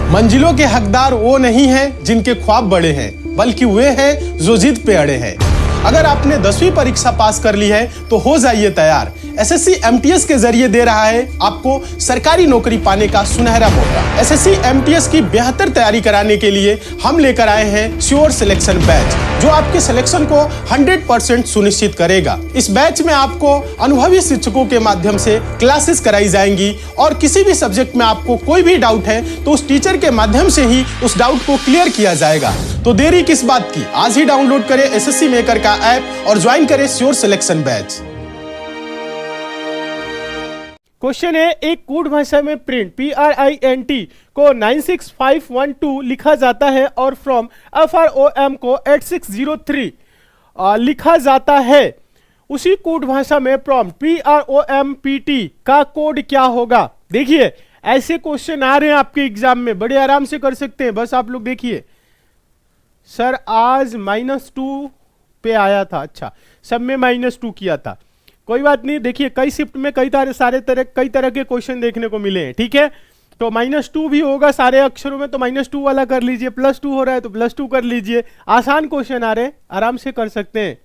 मंजिलों के हकदार वो नहीं हैं जिनके ख्वाब बड़े हैं, बल्कि वे हैं जो जिद पे अड़े हैं। अगर आपने 10वीं परीक्षा पास कर ली है तो हो जाइए तैयार। एसएससी एमटीएस के जरिए दे रहा है आपको सरकारी नौकरी पाने का सुनहरा मौका। एसएससी एमटीएस की बेहतर तैयारी कराने के लिए हम लेकर आए हैं श्योर सिलेक्शन बैच, जो आपके सिलेक्शन को 100% सुनिश्चित करेगा। इस बैच में आपको अनुभवी शिक्षकों के माध्यम से क्लासेस कराई जाएंगी और किसी भी सब्जेक्ट में आपको कोई भी डाउट है तो उस टीचर के माध्यम से ही उस डाउट को क्लियर किया जाएगा। तो देरी किस बात की, आज ही डाउनलोड करें एसएससी मेकर का ऐप और ज्वाइन करें श्योर सिलेक्शन बैच। क्वेश्चन है, एक कूट भाषा में प्रिंट PRINT को 96512 लिखा जाता है और फ्रॉम FROM को 8603 लिखा जाता है। उसी कूट भाषा में प्रॉम्प्ट PROMPT का कोड क्या होगा? देखिए ऐसे क्वेश्चन आ रहे हैं आपके एग्जाम में, बड़े आराम से कर सकते हैं। बस आप लोग देखिए, सर आज -2 पे आया था, अच्छा सब में -2 किया था, कोई बात नहीं। देखिए कई शिफ्ट में कई तरह के क्वेश्चन देखने को मिले हैं, ठीक है। तो -2 भी होगा सारे अक्षरों में, तो -2 वाला कर लीजिए, +2 हो रहा है तो +2 कर लीजिए। आसान क्वेश्चन आ रहे हैं, आराम से कर सकते हैं,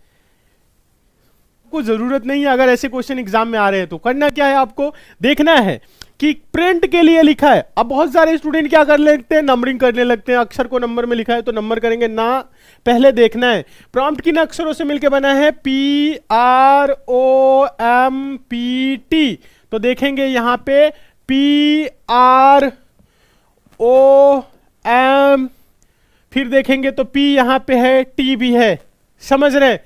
कोई जरूरत नहीं है। अगर ऐसे क्वेश्चन एग्जाम में आ रहे हैं तो करना क्या है, आपको देखना है कि प्रिंट के लिए लिखा है। अब बहुत सारे स्टूडेंट क्या कर लेते हैं, नंबरिंग करने लगते हैं, अक्षर को नंबर में लिखा है तो नंबर करेंगे ना, पहले देखना है प्रॉम्प्ट किन अक्षरों से मिलकर बना है, PROMPT। तो देखेंगे यहां पे PROM, फिर देखेंगे तो P यहां पे है, T भी है, समझ रहे हैं।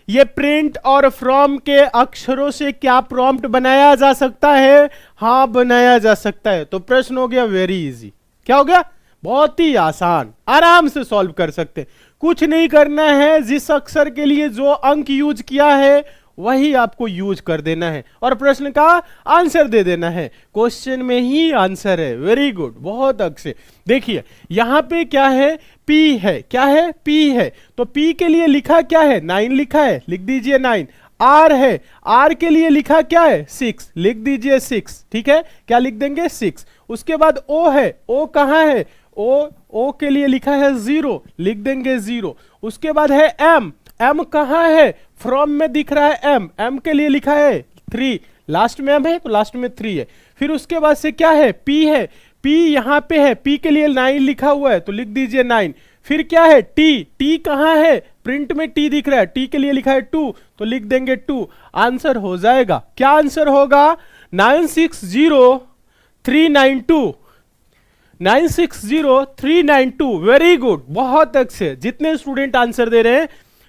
ये प्रिंट और फ्रॉम के अक्षरों से क्या प्रॉम्प्ट बनाया जा सकता है? हाँ बनाया जा सकता है। तो प्रश्न हो गया वेरी इजी। क्या हो गया? बहुत ही आसान, आराम से सॉल्व कर सकते हैं। कुछ नहीं करना है, जिस अक्षर के लिए जो अंक यूज किया है वही आपको यूज कर देना है और प्रश्न का आंसर दे देना है। क्वेश्चन में ही आंसर है। वेरी गुड, बहुत अच्छे। देखिए यहां पे क्या है, P है, क्या है, P है। तो P के लिए लिखा क्या है, 9 लिखा है, लिख दीजिए 9। R है, R के लिए लिखा क्या है, 6, लिख दीजिए 6, ठीक है। क्या लिख देंगे, 6। उसके बाद O है, O कहां है, O के लिए लिखा है 0, लिख देंगे 0। उसके बाद है M, M कहां है, फ्रॉम में दिख रहा है M, M के लिए लिखा है 3, लास्ट में M है तो लास्ट में 3 है। फिर उसके बाद से क्या है, P है, P यहां पे है, P के लिए 9 लिखा हुआ है तो लिख दीजिए 9। फिर क्या है, T, T कहां है, प्रिंट में T दिख रहा है, T के लिए लिखा है 2 तो लिख देंगे 2। आंसर हो जाएगा, क्या आंसर होगा, 960392, 960392। वेरी गुड, बहुत अच्छे। जितने स्टूडेंट आंसर दे रहे हैं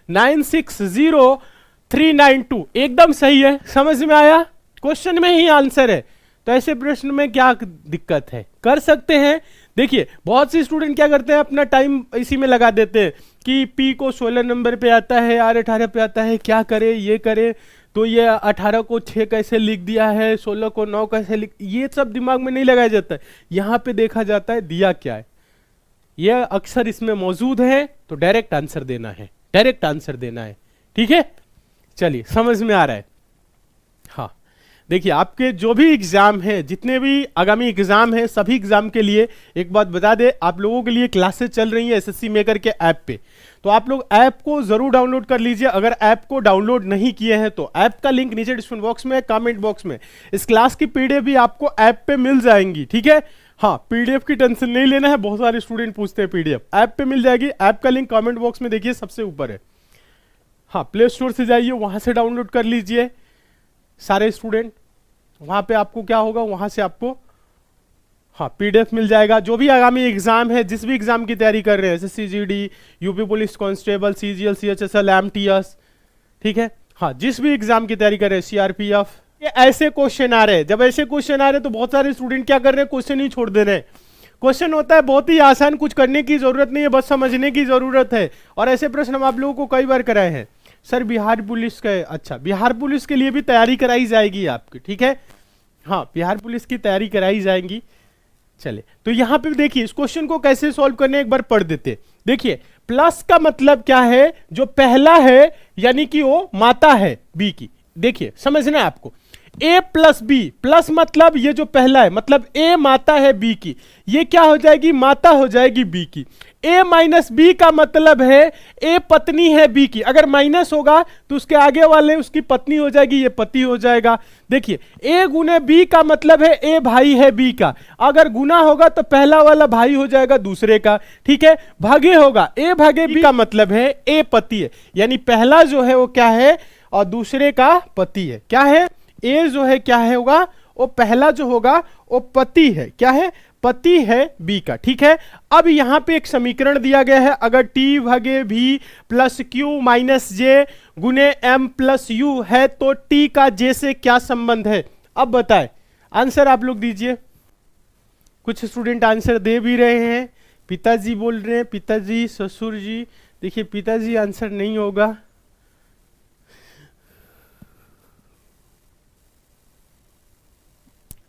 960392 एकदम सही है। समझ में आया, क्वेश्चन में ही आंसर है, तो ऐसे प्रश्न में क्या दिक्कत है, कर सकते हैं। देखिए बहुत से स्टूडेंट क्या करते हैं, अपना टाइम इसी में लगा देते हैं कि P को 16 नंबर पे आता है, R 18 पे आता है, क्या करे, ये करे तो ये 18 को 6 कैसे लिख दिया है, 16 को 9 कैसे लिख, ये सब दिमाग में नहीं लगाया जाता है। यहां पे देखा जाता है दिया क्या है, यह अक्षर इसमें मौजूद है तो डायरेक्ट आंसर देना है, डायरेक्ट आंसर देना है, ठीक है। चलिए समझ में आ रहा है। हाँ देखिए आपके जो भी एग्जाम है, जितने भी आगामी एग्जाम है, सभी एग्जाम के लिए एक बात बता दे, आप लोगों के लिए क्लासेस चल रही है एसएससी मेकर के ऐप पे। तो आप लोग ऐप को जरूर डाउनलोड कर लीजिए। अगर ऐप को डाउनलोड नहीं किए हैं तो ऐप का लिंक नीचे डिस्क्रिप्शन बॉक्स में, कमेंट बॉक्स में। इस क्लास की पीडीएफ भी आपको ऐप पे मिल जाएंगी, ठीक है। हाँ पीडीएफ की टेंशन नहीं लेना है, बहुत सारे स्टूडेंट पूछते हैं पीडीएफ, ऐप पे मिल जाएगी। ऐप का लिंक कमेंट बॉक्स में देखिए सबसे ऊपर है। हाँ प्ले स्टोर से जाइए, वहां से डाउनलोड कर लीजिए सारे स्टूडेंट। वहां पे आपको क्या होगा, वहां से आपको हाँ पीडीएफ मिल जाएगा। जो भी आगामी एग्जाम है, जिस भी एग्जाम की तैयारी कर रहे हैं, SSC GD, UP police constable, CGL, CHSL, MTS, ठीक है। हाँ जिस भी एग्जाम की तैयारी कर रहे हैं, सीआरपीएफ, ये ऐसे क्वेश्चन आ रहे हैं। जब ऐसे क्वेश्चन आ रहे हैं तो बहुत सारे स्टूडेंट क्या कर रहे हैं, क्वेश्चन ही छोड़ दे रहे हैं। क्वेश्चन होता है बहुत ही आसान, कुछ करने की जरूरत नहीं है, बस समझने की जरूरत है। और ऐसे प्रश्न हम आप लोगों को कई बार कराए हैं। सर बिहार पुलिस का, अच्छा बिहार पुलिस के लिए भी तैयारी कराई जाएगी आपकी, ठीक है। हाँ बिहार पुलिस की तैयारी कराई जाएगी। चले तो यहां पे देखिए इस क्वेश्चन को कैसे सॉल्व करने एक बार पढ़ देते। देखिए प्लस का मतलब क्या है, जो पहला है यानी कि वो माता है बी की। देखिए समझना है आपको, ए प्लस बी, प्लस मतलब ये जो पहला है मतलब ए माता है बी की, ये क्या हो जाएगी, माता हो जाएगी बी की। ए माइनस बी का मतलब है ए पत्नी है बी की, अगर माइनस होगा तो उसके आगे वाले उसकी पत्नी हो जाएगी, ये पति हो जाएगा। देखिए ए गुने बी का मतलब है ए भाई है बी का, अगर गुना होगा तो पहला वाला भाई हो जाएगा दूसरे का, ठीक है। भागे होगा ए भागे बी का मतलब है ए पति है, यानी पहला जो है वो क्या है और दूसरे का पति है। क्या है, ए जो है क्या है होगा, वो पहला जो होगा वो पति है, क्या है, पति है बी का, ठीक है। अब यहां पे एक समीकरण दिया गया है, अगर टी भागे भी प्लस क्यू माइनस जे गुने एम प्लस यू है तो टी का जे से क्या संबंध है। अब बताएं, आंसर आप लोग दीजिए। कुछ स्टूडेंट आंसर दे भी रहे हैं, पिताजी बोल रहे हैं, पिताजी ससुर जी। देखिए पिताजी आंसर नहीं होगा,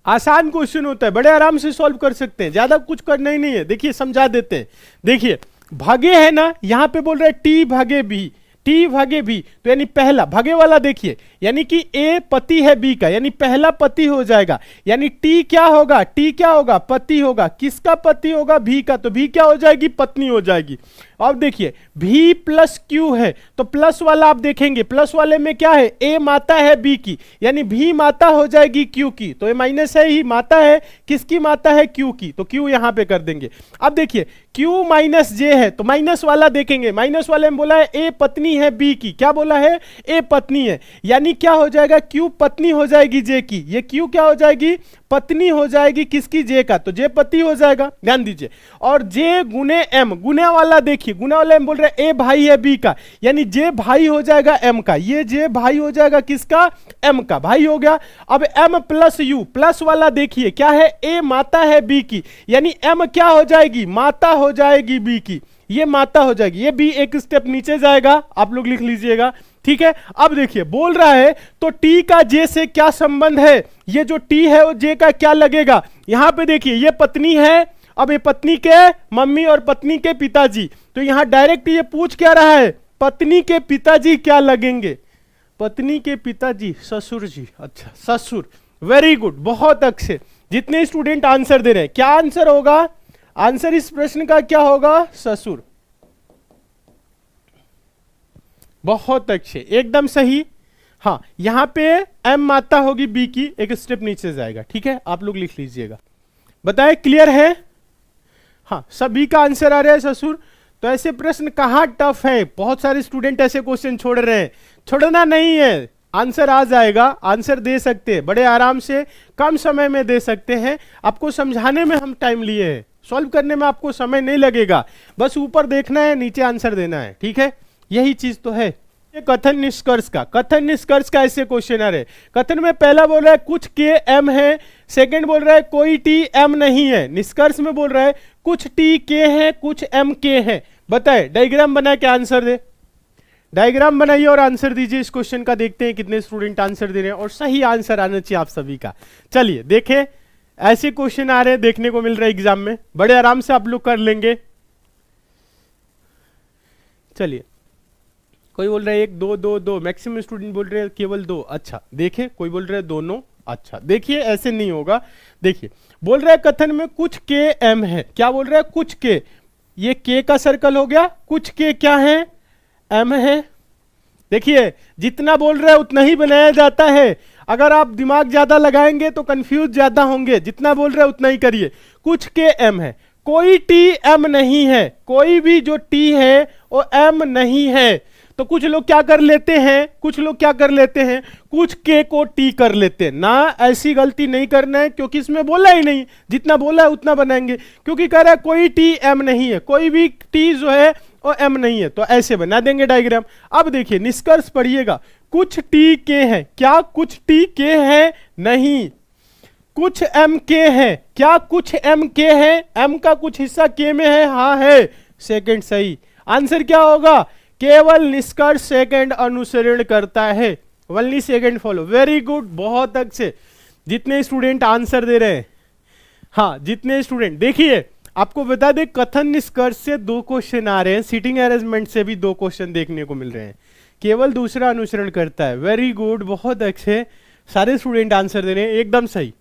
आसान क्वेश्चन होता है, बड़े आराम से सॉल्व कर सकते हैं, ज्यादा कुछ करना ही नहीं है। देखिए समझा देते हैं, देखिए भागे है ना, यहां पे बोल रहे हैं टी भागे बी, टी भागे बी तो यानी पहला भागे वाला देखिए, यानी कि ए पति है बी का, यानी पहला पति हो जाएगा, यानी टी क्या होगा, टी क्या होगा, पति होगा। किसका पति होगा, भी का, तो भी क्या हो जाएगी, पत्नी हो जाएगी। अब देखिए भी प्लस क्यू है तो प्लस वाला आप देखेंगे, प्लस वाले में क्या है, ए माता है बी की, यानी भी माता हो जाएगी क्यू की, तो ये माइनस है ही, माता है किसकी, माता है क्यू की, तो क्यू यहां पे कर देंगे। अब देखिए क्यू माइनस जे है तो माइनस वाला देखेंगे, माइनस वाले में बोला है ए पत्नी है बी की, क्या बोला है, ए पत्नी है, यानी क्या हो जाएगा, क्यू पत्नी हो जाएगी जे की, ये क्यू क्या हो जाएगी, पत्नी हो जाएगी किसकी, जे का, तो जे पति हो जाएगा, ध्यान दीजिए। और जे गुने एम, गुने वाला देखिए, गुने वाला एम बोल रहे ए भाई है बी का, यानी जे भाई हो जाएगा एम का, ये जे भाई हो जाएगा किसका, एम का, भाई हो गया। अब एम प्लस यू, प्लस वाला देखिए क्या है, ए माता है बी की, यानी एम क्या हो जाएगी, माता हो जाएगी बी की, ये माता हो जाएगी, ये बी एक स्टेप नीचे जाएगा, आप लोग लिख लीजिएगा, ठीक है। अब देखिए बोल रहा है तो टी का जे से क्या संबंध है, ये जो टी है वो जे का क्या लगेगा, यहां पे देखिए ये पत्नी है, अब ये पत्नी के मम्मी और पत्नी के पिताजी, तो यहां डायरेक्ट ये पूछ क्या रहा है, पत्नी के पिताजी क्या लगेंगे, पत्नी के पिताजी ससुर जी, अच्छा ससुर, वेरी गुड, बहुत अच्छे। जितने स्टूडेंट आंसर दे रहे हैं, क्या आंसर होगा, आंसर इस प्रश्न का क्या होगा, ससुर, बहुत अच्छे, एकदम सही। हाँ यहां पे एम माता होगी बी की, एक स्टेप नीचे जाएगा, ठीक है, आप लोग लिख लीजिएगा। बताएं क्लियर है, हाँ सभी का आंसर आ रहा है ससुर। तो ऐसे प्रश्न कहां टफ है, बहुत सारे स्टूडेंट ऐसे क्वेश्चन छोड़ रहे हैं, छोड़ना नहीं है, आंसर आ जाएगा, आंसर दे सकते हैं, बड़े आराम से कम समय में दे सकते हैं। आपको समझाने में हम टाइम लिए हैं, सॉल्व करने में आपको समय नहीं लगेगा, बस ऊपर देखना है नीचे आंसर देना है, ठीक है, यही चीज तो है। कथन निष्कर्ष का, कथन निष्कर्ष का ऐसे क्वेश्चन आ रहे, कथन में पहला बोल रहा है कुछ के एम है, सेकंड बोल रहा है कोई टी एम नहीं है, निष्कर्ष में बोल रहा है कुछ टी के है कुछ एम के है। बताए डायग्राम बना के आंसर दे, डायग्राम बनाइए और आंसर दीजिए इस क्वेश्चन का, देखते हैं कितने स्टूडेंट आंसर दे रहे हैं और सही आंसर आना चाहिए आप सभी का। चलिए देखें, ऐसे क्वेश्चन आ रहे हैं, देखने को मिल रहा है एग्जाम में, बड़े आराम से आप लोग कर लेंगे। चलिए कोई बोल रहा है एक दो दो दो, मैक्सिमम स्टूडेंट बोल रहे हैं केवल दो, अच्छा देखे, कोई बोल रहे हैं दोनों, अच्छा देखिए ऐसे नहीं होगा। देखिए बोल रहा है कथन में कुछ के एम है, क्या बोल रहा है, कुछ के, ये के का सर्कल हो गया, कुछ के क्या है, एम है। देखिए जितना बोल रहा है उतना ही बनाया जाता है, अगर आप दिमाग ज्यादा लगाएंगे तो कंफ्यूज ज्यादा होंगे, जितना बोल रहे हैं उतना ही करिए। कुछ के एम है, कोई टी एम नहीं है, कोई भी जो टी है वो एम नहीं है, तो कुछ लोग क्या कर लेते हैं, कुछ लोग क्या कर लेते हैं, कुछ के को टी कर लेते हैं ना, ऐसी गलती नहीं करना है क्योंकि इसमें बोला ही नहीं, जितना बोला है उतना बनाएंगे, क्योंकि कह रहा है कोई टी एम नहीं है, कोई भी टी जो है वो एम नहीं है, तो ऐसे बना देंगे डायग्राम। अब देखिए निष्कर्ष पढ़िएगा, कुछ टी के हैं, क्या कुछ टी के हैं, नहीं, कुछ एम के हैं, क्या कुछ एम के हैं, एम का कुछ हिस्सा के में है, हाँ है, सेकंड सही। आंसर क्या होगा, केवल निष्कर्ष सेकंड अनुसरण करता है, only second follow, very good, बहुत अच्छे। जितने स्टूडेंट आंसर दे रहे हैं, हाँ जितने स्टूडेंट, देखिए आपको बता दें कथन निष्कर्ष से 2 क्वेश्चन आ रहे हैं, सीटिंग अरेंजमेंट से भी 2 क्वेश्चन देखने को मिल रहे हैं, केवल दूसरा अनुसरण करता है, वेरी गुड, बहुत अच्छे। सारे स्टूडेंट आंसर दे रहे हैं एकदम सही।